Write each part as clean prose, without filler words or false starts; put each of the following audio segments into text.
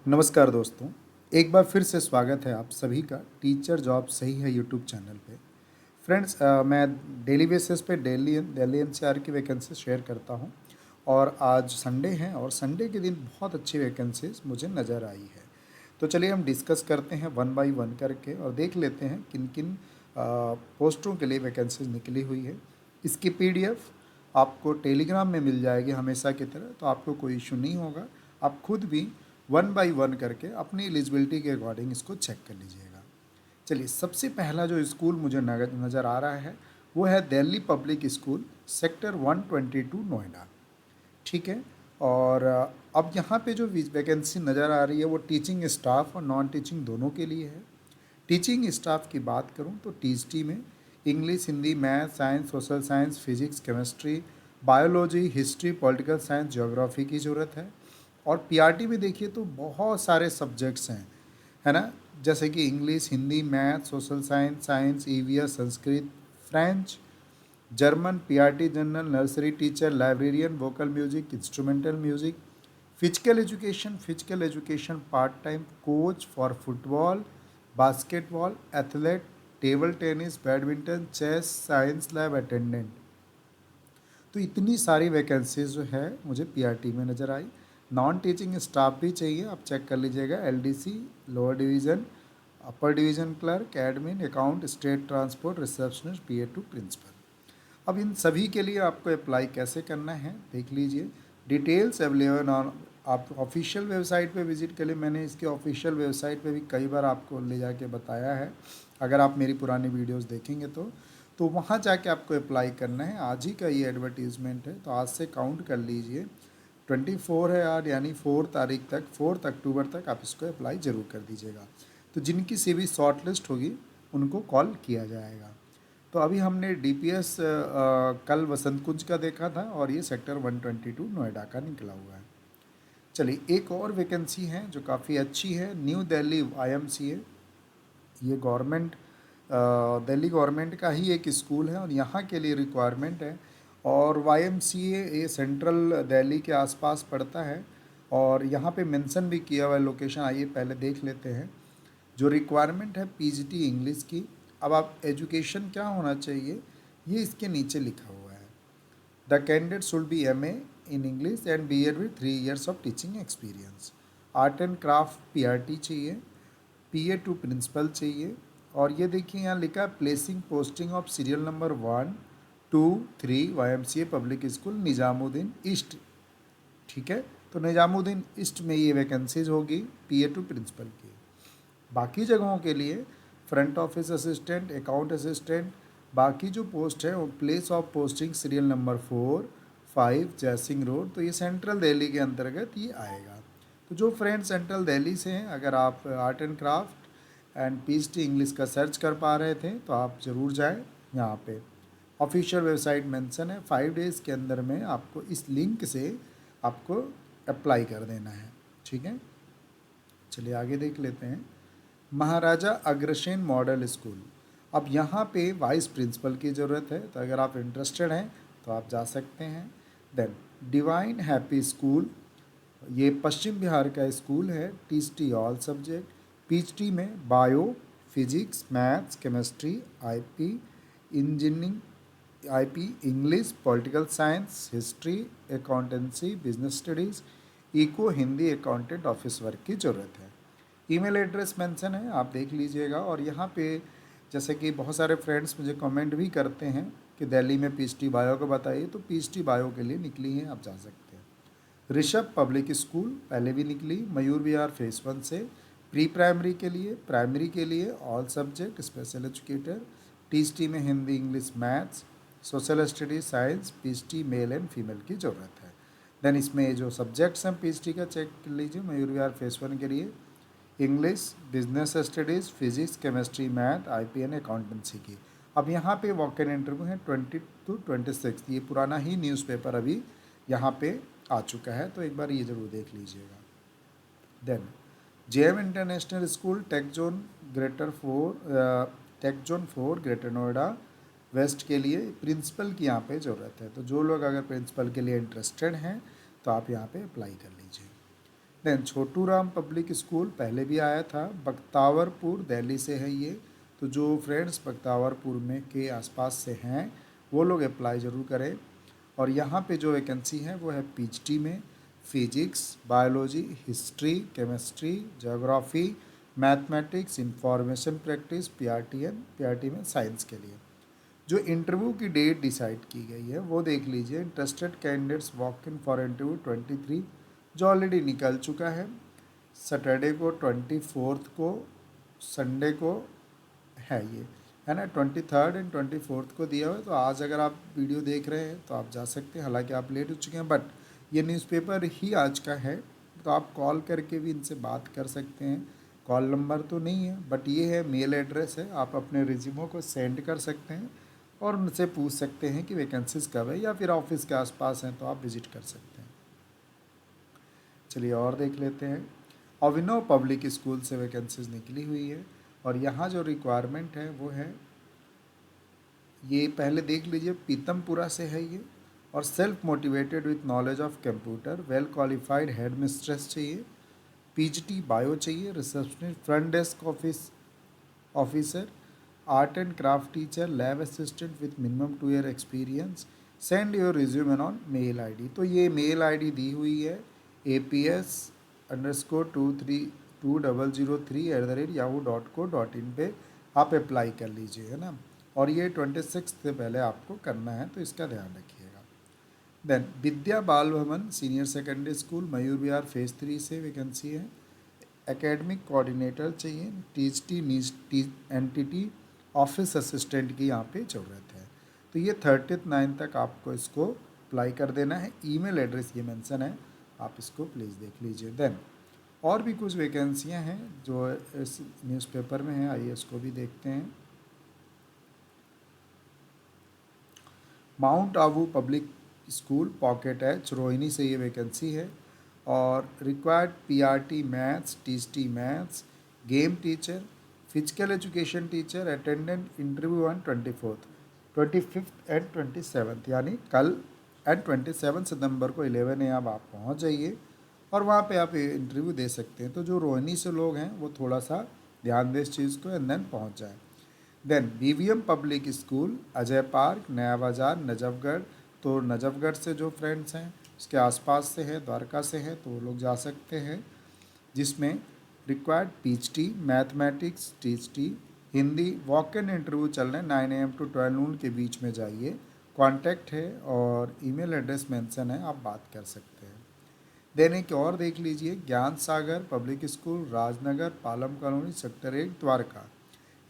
नमस्कार दोस्तों, एक बार फिर से स्वागत है आप सभी का टीचर जॉब सही है यूट्यूब चैनल पे। फ्रेंड्स, मैं डेली बेसिस पे दिल्ली एनसीआर की वैकेंसी शेयर करता हूँ और आज संडे है और संडे के दिन बहुत अच्छी वैकेंसीज मुझे नज़र आई है। तो चलिए हम डिस्कस करते हैं वन बाय वन करके और देख लेते हैं किन किन पोस्टों के लिए वैकेंसीज निकली हुई है। इसकी पीडीएफ आपको टेलीग्राम में मिल जाएगी हमेशा की तरह, तो आपको कोई इशू नहीं होगा। आप खुद भी वन बाय वन करके अपनी एलिजिबिलिटी के अकॉर्डिंग इसको चेक कर लीजिएगा। चलिए, सबसे पहला जो स्कूल मुझे नज़र आ रहा है वो है Delhi public school, sector 122 Noida. ठीक है। और अब यहाँ पे जो वैकेंसी नज़र आ रही है वो टीचिंग स्टाफ और नॉन टीचिंग दोनों के लिए है। टीचिंग स्टाफ की बात करूँ तो टीएसटी में English, Hindi, math, science, social science, physics, chemistry, biology, history, political science, geography की ज़रूरत है। और पीआरटी में देखिए तो बहुत सारे सब्जेक्ट्स हैं, है ना। जैसे कि English, Hindi, math, social science, science, EVS, Sanskrit, French, German, PRT general, nursery teacher, librarian, vocal music, instrumental music, physical education part time, coach for football, basketball, athlete, table tennis, badminton, chess, science lab attendant. तो इतनी सारी vacancies जो है मुझे PRT में नज़र आई। Non teaching staff भी चाहिए, आप चेक कर लीजिएगा। LDC, lower division, upper division clerk, admin, account, state transport, receptionist, PA to principal. अब इन सभी के लिए आपको अप्लाई कैसे करना है देख लीजिए। डिटेल्स अवेलेबल ऑन, आप ऑफिशियल वेबसाइट पे विजिट कर लिए। मैंने इसके ऑफिशियल वेबसाइट पे भी कई बार आपको ले जाके बताया है, अगर आप मेरी पुरानी वीडियोस देखेंगे तो वहाँ जाके आपको अप्लाई करना है। आज ही का ये एडवर्टीज़मेंट है, तो आज से काउंट कर लीजिए। 24 है यार, यानी 4 तारीख तक, 4 अक्टूबर तक आप इसको अप्लाई ज़रूर कर दीजिएगा। तो जिनकी सीवी शॉर्ट लिस्ट होगी उनको कॉल किया जाएगा। तो अभी हमने डीपीएस कल वसंत कुंज का देखा था और ये सेक्टर 122 नोएडा का निकला हुआ है। चलिए, एक और वैकेंसी है जो काफ़ी अच्छी है, न्यू दिल्ली वाईएमसीए। ये दिल्ली गवर्नमेंट का ही एक स्कूल है और यहाँ के लिए रिक्वायरमेंट है। और वाईएमसीए ये सेंट्रल दिल्ली के आसपास पड़ता है और यहाँ पे मेंशन भी किया हुआ है लोकेशन। आइए पहले देख लेते हैं। जो रिक्वायरमेंट है पीजीटी इंग्लिश की। अब आप एजुकेशन क्या होना चाहिए ये इसके नीचे लिखा हुआ है। The candidate should be MA in English and BEd with 3 years of teaching experience. Art and craft PRT चाहिए, पीए टू प्रिंसिपल चाहिए। और ये देखिए यहाँ लिखा है placing posting of serial number 1, 2, 3 YMCA public school Nizamuddin east. ठीक है। तो निज़ामुद्दीन ईस्ट में ये वैकेंसीज होगी पीए टू प्रिंसिपल की। बाकी जगहों के लिए front office assistant, account assistant, बाकी जो पोस्ट है वो place of posting serial number 4, 5 Jaisingh road. तो ये सेंट्रल दिल्ली के अंतर्गत ये आएगा। तो जो फ्रेंड सेंट्रल दिल्ली से हैं, अगर आप art and craft and PhD English का सर्च कर पा रहे थे तो आप ज़रूर जाएं। यहाँ पे ऑफिशियल वेबसाइट मेंशन है। 5 days के अंदर में आपको इस लिंक से आपको अप्लाई कर देना है। ठीक है। चलिए आगे देख लेते हैं। Maharaja Agrasen model school. अब यहाँ पे वाइस प्रिंसिपल की ज़रूरत है, तो अगर आप इंटरेस्टेड हैं तो आप जा सकते हैं। देन डिवाइन हैप्पी स्कूल, ये पश्चिम बिहार का स्कूल है। टीएसटी ऑल सब्जेक्ट, पीएचडी में bio, physics, maths, chemistry, IP engineering, IP English, political science, history, accountancy, business studies, eco, Hindi, accountant, office work की ज़रूरत है। ईमेल एड्रेस मेंशन है, आप देख लीजिएगा। और यहाँ पे जैसे कि बहुत सारे फ्रेंड्स मुझे कमेंट भी करते हैं कि दिल्ली में पीएचडी बायो को बताइए, तो पीएचडी बायो के लिए निकली है, आप जा सकते हैं। ऋषभ पब्लिक स्कूल पहले भी निकली, मयूर विहार फेस 1 से। प्री प्राइमरी के लिए, प्राइमरी के लिए all subject, special educator, TST में Hindi, English, maths, social studies, science, PhD male and female की ज़रूरत है। देन इसमें जो सब्जेक्ट्स हैं पीएचडी का चेक कर लीजिए। मयूर विहार फेस 1 के लिए English, business studies, physics, chemistry, math, IPN, accountancy की। अब यहाँ पे वॉक इन इंटरव्यू है 20 to 26। ये पुराना ही न्यूज़पेपर अभी यहाँ पे आ चुका है, तो एक बार ये ज़रूर देख लीजिएगा। Then JM international school, tech zone 4 greater Noida west के लिए प्रिंसिपल की यहाँ पे ज़रूरत है। तो जो लोग अगर प्रिंसिपल के लिए इंटरेस्टेड हैं तो आप यहाँ पे अप्लाई कर लीजिए। Then Chhotu Ram public school पहले भी आया था, बख्तावरपुर दिल्ली से है ये। तो जो फ्रेंड्स बख्तावरपुर में के आसपास से हैं वो लोग अप्लाई ज़रूर करें। और यहाँ पे जो वैकेंसी है वो है पीएचडी में physics, biology, history, chemistry, geography, mathematics, information practice, PRT में साइंस के लिए। जो इंटरव्यू की डेट डिसाइड की गई है वो देख लीजिए। Interested candidates walk in for interview 23 जो ऑलरेडी निकल चुका है, सैटरडे को 24 को, संडे को है ये, है ना। 23 एंड 24 को दिया हुआ है। तो आज अगर आप वीडियो देख रहे हैं तो आप जा सकते हैं, हालांकि आप लेट हो चुके हैं, बट ये न्यूज़पेपर ही आज का है। तो आप कॉल करके भी इनसे बात कर सकते हैं। कॉल नंबर तो नहीं है, बट ये है, मेल एड्रेस है, आप अपने रिज्यूमो को सेंड कर सकते हैं और उनसे पूछ सकते हैं कि वैकेंसीज़ कब है, या फिर ऑफिस के आसपास हैं तो आप विजिट कर सकते हैं। चलिए और देख लेते हैं। अभिनव पब्लिक स्कूल से वैकेंसीज निकली हुई है और यहाँ जो रिक्वायरमेंट है वो है, ये पहले देख लीजिए, पीतमपुरा से है ये। और self motivated with knowledge of computer, well qualified head mistress चाहिए, पीजीटी बायो चाहिए, receptionist, front desk officer, art and craft teacher, lab assistant with minimum 2 year experience. Send your resume on mail ID. तो ये mail ID दी हुई है aps_2003@yahoo.co.in पे आप apply कर लीजिए, है ना। और ये 26 से पहले आपको करना है, तो इसका ध्यान रखिएगा। देन विद्या बाल भवन senior secondary school Mayur Vihar phase 3 से वैकेंसी है। एकेडमिक कोऑर्डिनेटर चाहिए, टीएचटी एनटीटी ऑफिस असिस्टेंट की यहाँ पे ज़रूरत है। तो ये 30/9 तक आपको इसको अप्लाई कर देना है। ईमेल एड्रेस ये मेंशन है, आप इसको प्लीज़ देख लीजिए। देन और भी कुछ वैकेंसियाँ हैं जो इस न्यूज़पेपर में हैं, आइए इसको भी देखते हैं। Mount Abu public school pocket H Rohini से ये वैकेंसी है। और required PRT maths, TST maths, game teacher, physical education teacher, attendant interview on 25 and 27, यानी कल एंड 27 सितंबर को 11 AM आप पहुंच जाइए और वहाँ पे आप इंटरव्यू दे सकते हैं। तो जो रोहिणी से लोग हैं वो थोड़ा सा ध्यान दें इस चीज़ को, एंड देन पहुँच जाए। Then BVM public school Ajay Park Naya Bazar Najafgarh. तो नजफगढ़ से जो फ्रेंड्स हैं उसके आसपास से हैं, द्वारका से हैं, तो वो लोग जा सकते हैं। जिसमें required PhD mathematics, THT, Hindi, walk in interview चल रहे हैं। 9 AM to 12 नून के बीच में जाइए। कॉन्टैक्ट है और ईमेल एड्रेस मेंशन है, आप बात कर सकते हैं। देन एक और देख लीजिए, Gyan Sagar public school Rajnagar Palam colony sector 1 Dwarka.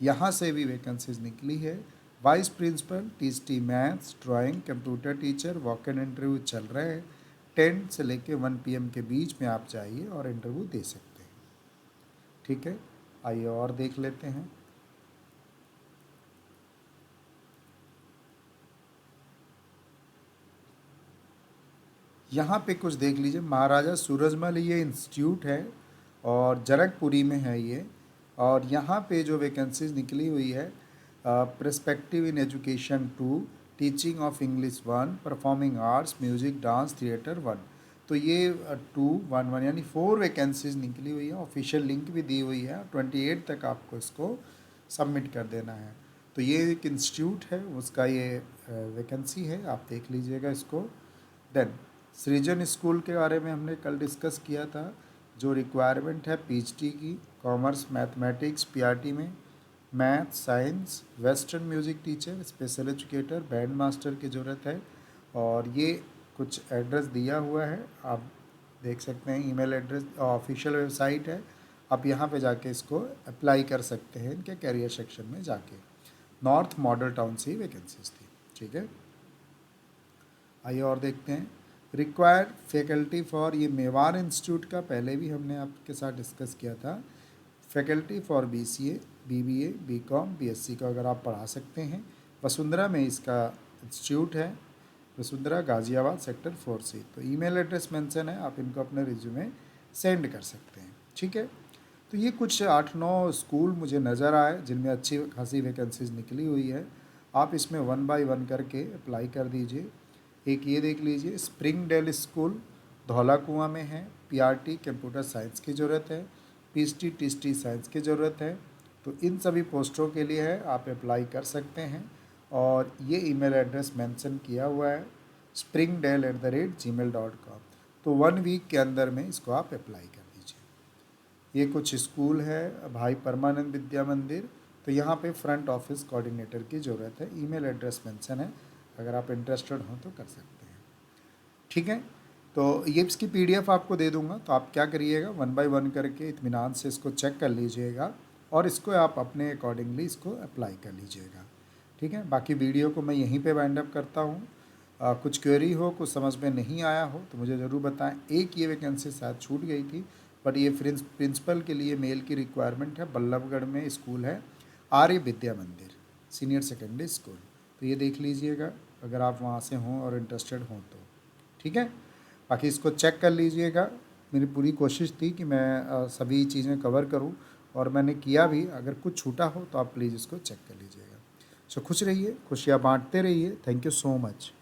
यहाँ से भी वैकेंसीज निकली है। Vice principal, THT maths, drawing, computer teacher, walk in interview चल रहे हैं। 10 से लेके 1 PM के बीच में आप जाइए और इंटरव्यू दे सकते हैं। ठीक है, आइए और देख लेते हैं। यहाँ पे कुछ देख लीजिए, महाराजा सूरजमल ये इंस्टीट्यूट है और जनकपुरी में है ये। और यहाँ पे जो वैकेंसीज निकली हुई है, perspective in education 2, teaching of English 1, performing arts, music, dance, theatre 1। तो ये 2-1-1 यानी 4 वैकेंसीज निकली हुई है। ऑफिशियल लिंक भी दी हुई है, 28 तक आपको इसको सबमिट कर देना है। तो ये एक इंस्टीट्यूट है, उसका ये वैकेंसी है, आप देख लीजिएगा इसको। देन सृजन स्कूल के बारे में हमने कल डिस्कस किया था। जो रिक्वायरमेंट है पीएचडी की, कॉमर्स मैथमेटिक्स पीआरटी में, math science, western music teacher, special educator, band master की ज़रूरत है। और ये कुछ एड्रेस दिया हुआ है, आप देख सकते हैं। ईमेल एड्रेस, ऑफिशियल वेबसाइट है, आप यहाँ पे जाके इसको अप्लाई कर सकते हैं इनके कैरियर सेक्शन में जाके। नॉर्थ मॉडल टाउन से ही वैकेंसीज थी। ठीक है, आइए और देखते हैं। रिक्वायर्ड फैकल्टी फॉर, ये मेवाड़ इंस्टीट्यूट का पहले भी हमने आपके साथ डिस्कस किया था। Faculty for BCA, BBA, BCom, BSc का अगर आप पढ़ा सकते हैं। वसुंधरा में इसका इंस्टीट्यूट है, वसुंधरा गाज़ियाबाद सेक्टर 4 से। तो ईमेल एड्रेस मेंशन है, आप इनको अपने रिज्यूमे सेंड कर सकते हैं। ठीक है, तो ये कुछ 8-9 स्कूल मुझे नज़र आए जिनमें अच्छी खासी वैकेंसीज निकली हुई है। आप इसमें 1 by 1 करके अप्लाई कर दीजिए। एक ये देख लीजिए, स्प्रिंग डेल स्कूल धौला कुआं में है। पीआरटी कंप्यूटर साइंस की ज़रूरत है, पीएचडी टीएसटी साइंस की ज़रूरत है। तो इन सभी पोस्टों के लिए है, आप अप्लाई कर सकते हैं। और ये ईमेल एड्रेस मेंशन किया हुआ है springdale@gmail.com। तो 1 वीक के अंदर में इसको आप अप्लाई कर दीजिए। ये कुछ स्कूल है, भाई परमानंद विद्या मंदिर। तो यहाँ पे फ्रंट ऑफिस कोऑर्डिनेटर की ज़रूरत है, ईमेल एड्रेस मेंशन है, अगर आप इंटरेस्टेड हो तो कर सकते हैं। ठीक है, तो ये इसकी पीडीएफ आपको दे दूंगा, तो आप क्या करिएगा 1 बाय 1 करके इत्मीनान से इसको चेक कर लीजिएगा और इसको आप अपने अकॉर्डिंगली इसको अप्लाई कर लीजिएगा। ठीक है, बाकी वीडियो को मैं यहीं पे वाइंड अप करता हूँ। कुछ क्वेरी हो, कुछ समझ में नहीं आया हो तो मुझे ज़रूर बताएं। एक ये वैकेंसी शायद छूट गई थी, बट ये प्रिंसिपल के लिए मेल की रिक्वायरमेंट है। बल्लभगढ़ में स्कूल है आर्य विद्या मंदिर सीनियर सेकेंडरी स्कूल, तो ये देख लीजिएगा अगर आप वहाँ से हों और इंटरेस्टेड हों तो। ठीक है, बाकी इसको चेक कर लीजिएगा। मेरी पूरी कोशिश थी कि मैं सभी चीज़ें कवर करूं और मैंने किया भी। अगर कुछ छूटा हो तो आप प्लीज़ इसको चेक कर लीजिएगा। सो खुश रहिए, खुशियाँ बांटते रहिए। Thank you so much.